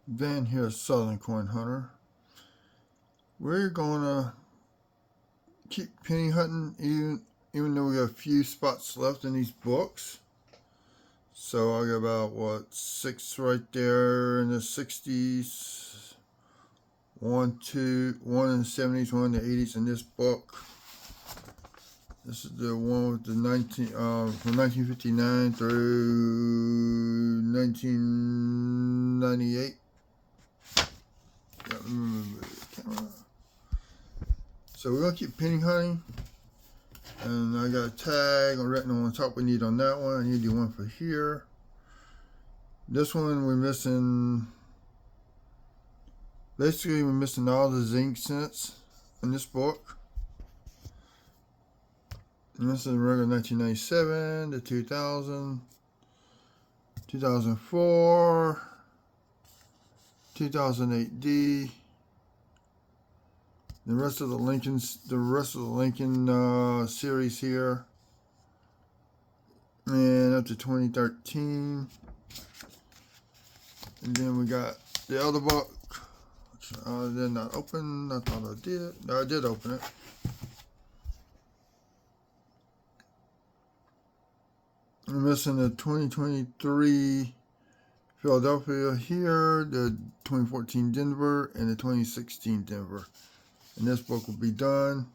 Van here, Southern Coin Hunter. We're gonna keep penny hunting even though we got a few spots left in these books. So I got about 6 right there in the 60s, one in the 70s, one in the 80s in this book. This is the one with the from 1959 through 1998. Got to remember the camera. So we're gonna keep penny hunting, and I got a tag written on the top we need on that one. I need the one for here. This one we're missing. Basically, we're missing all the zinc cents in this book. And this is regular 1997 to 2000, 2004, 2008D. The rest of the Lincoln series here, and up to 2013. And then we got the other book, which I did not open. I thought I did. No, I did open it. I'm missing the 2023 Philadelphia here, the 2014 Denver, and the 2016 Denver. And this book will be done.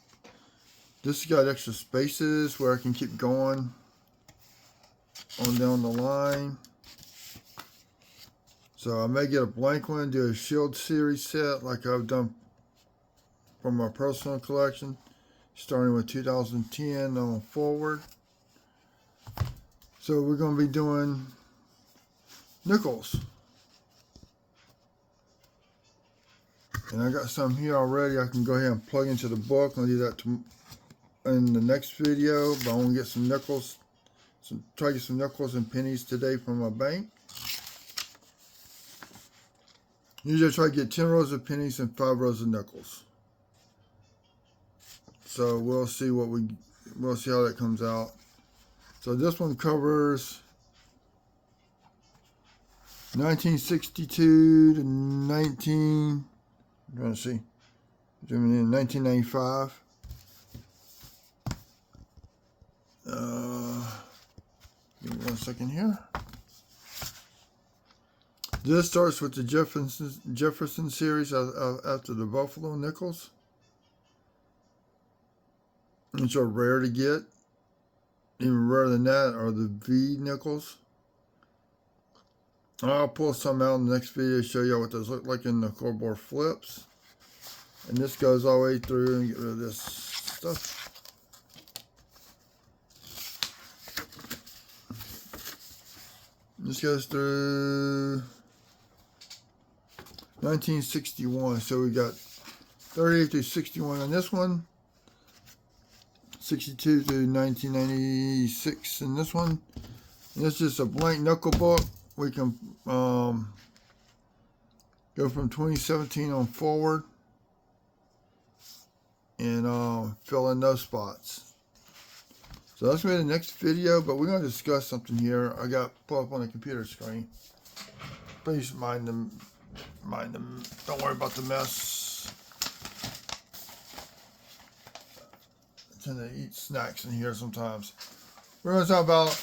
This has got extra spaces where I can keep going on down the line. So I may get a blank one, do a Shield series set like I've done from my personal collection, starting with 2010 on forward. So we're going to be doing nickels. And I got some here already. I can go ahead and plug into the book. I'll do that in the next video. But I want to get some nickels. Try to get some nickels and pennies today from my bank. Usually I try to get 10 rows of pennies and 5 rows of nickels. So we'll see how that comes out. So this one covers 1962 to 1995. Give me 1 second here. This starts with the Jefferson series after the Buffalo nickels, which are rare to get. Even rarer than that are the V nickels. I'll pull some out in the next video to show you what those look like in the core flips. And this goes all the way through, and get rid of this stuff. This goes through 1961. So we got 38 through 61 on this one. 62 through 1996 in this one. And this is just a blank knuckle book. We can go from 2017 on forward and fill in those spots. So that's going to be the next video, but we're going to discuss something here. I got pulled up on the computer screen. Please mind them. Don't worry about the mess. I tend to eat snacks in here sometimes. We're going to talk about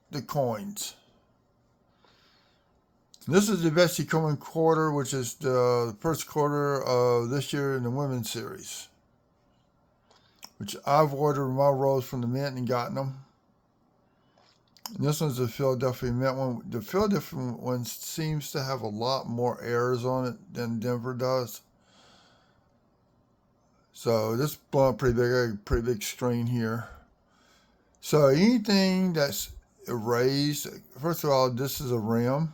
the coins. This is the Betsy Coleman quarter, which is the first quarter of this year in the women's series, which I've ordered my rolls from the mint and gotten them. And this one's the Philadelphia Mint one. The Philadelphia one seems to have a lot more errors on it than Denver does. So this blunt pretty big strain here. So anything that's erased, first of all, this is a rim.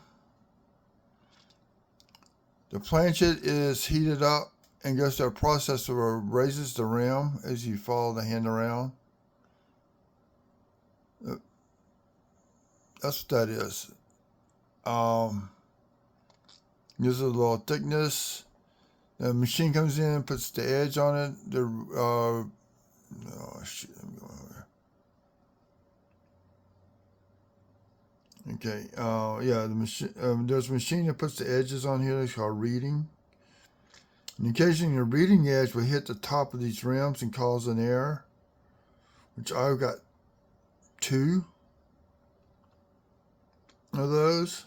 The planchet is heated up and goes through a process where it raises the rim as you follow the hand around. That's what that is. Gives it a little thickness. The machine comes in, puts the edge on it. Oh shit, I'm going over there. Okay, yeah, the machine. There's a machine that puts the edges on here. It's called reading. And occasionally, your reading edge will hit the top of these rims and cause an error, which I've got 2 of those.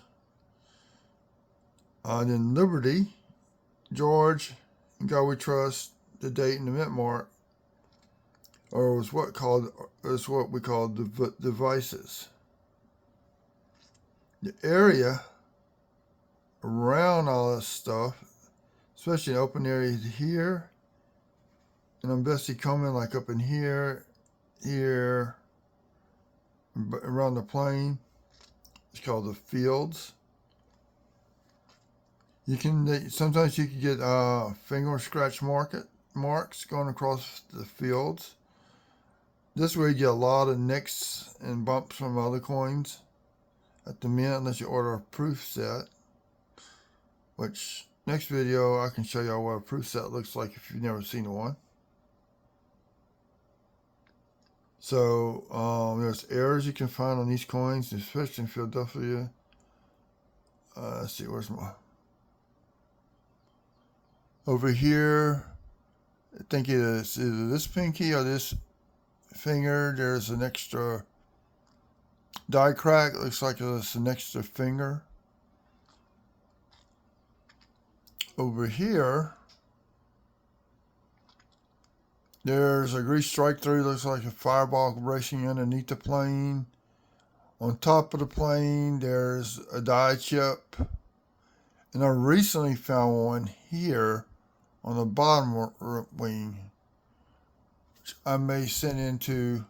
Then Liberty, George, and God We Trust, the date and the mint mark, or was what we call the devices. The area around all this stuff, especially in open areas here, and I'm basically coming like up in here, around the plane. It's called the fields. Sometimes you can get finger scratch marks going across the fields. This way you get a lot of nicks and bumps from other coins at the mint, unless you order a proof set. Which next video I can show you what a proof set looks like if you've never seen one. So there's errors you can find on these coins, especially in Philadelphia. Let's see, where's my... Over here, I think it is either this pinky or this finger. There's an extra die crack. It looks like it's an extra finger. Over here, there's a grease strike through. Looks like a fireball racing underneath the plane. On top of the plane, there's a die chip. And I recently found one here on the bottom wing, which I may send into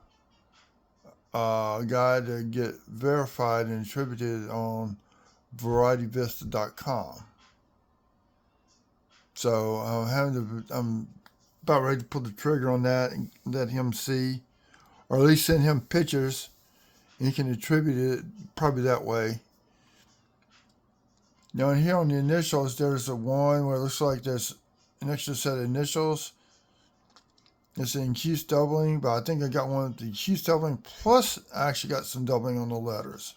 a guy to get verified and attributed on VarietyVista.com. So I'm about ready to pull the trigger on that and let him see, or at least send him pictures, and he can attribute it probably that way. Now here on the initials, there's a one where it looks like there's an extra set of initials. It's an increased doubling, but I think I got one with the increased doubling, plus I actually got some doubling on the letters.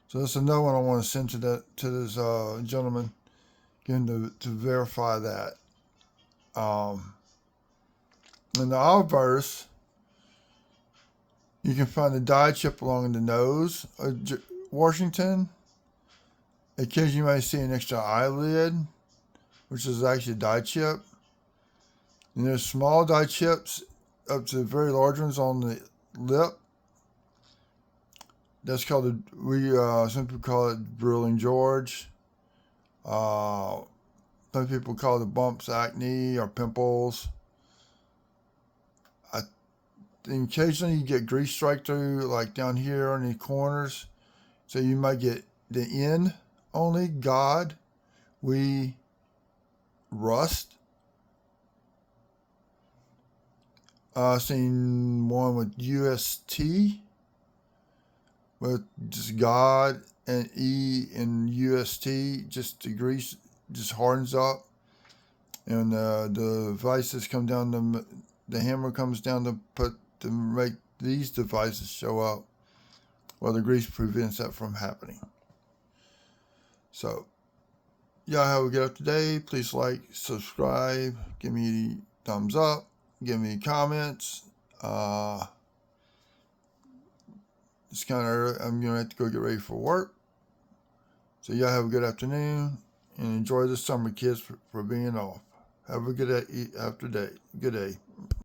So that's another one I want to send to this gentleman, get him to verify that. In the obverse, you can find the die chip along the nose of Washington. Occasionally you might see an extra eyelid, which is actually a die chip. And there's small die chips up to very large ones on the lip. That's called some people call it Brilliant George. Some people call it the bumps, acne, or pimples. Occasionally you get grease strike through, like down here on the corners. So you might get the N only, God, we, rust. Seen one with UST, with just God and E and UST, just the grease just hardens up, and the devices come down, the hammer comes down to make these devices show up, while the grease prevents that from happening. So, y'all have a good up today. Please like, subscribe, give me a thumbs up, give me comments. It's kind of early. I'm going to have to go get ready for work. So y'all have a good afternoon and enjoy the summer, kids, for being off. Have a good day.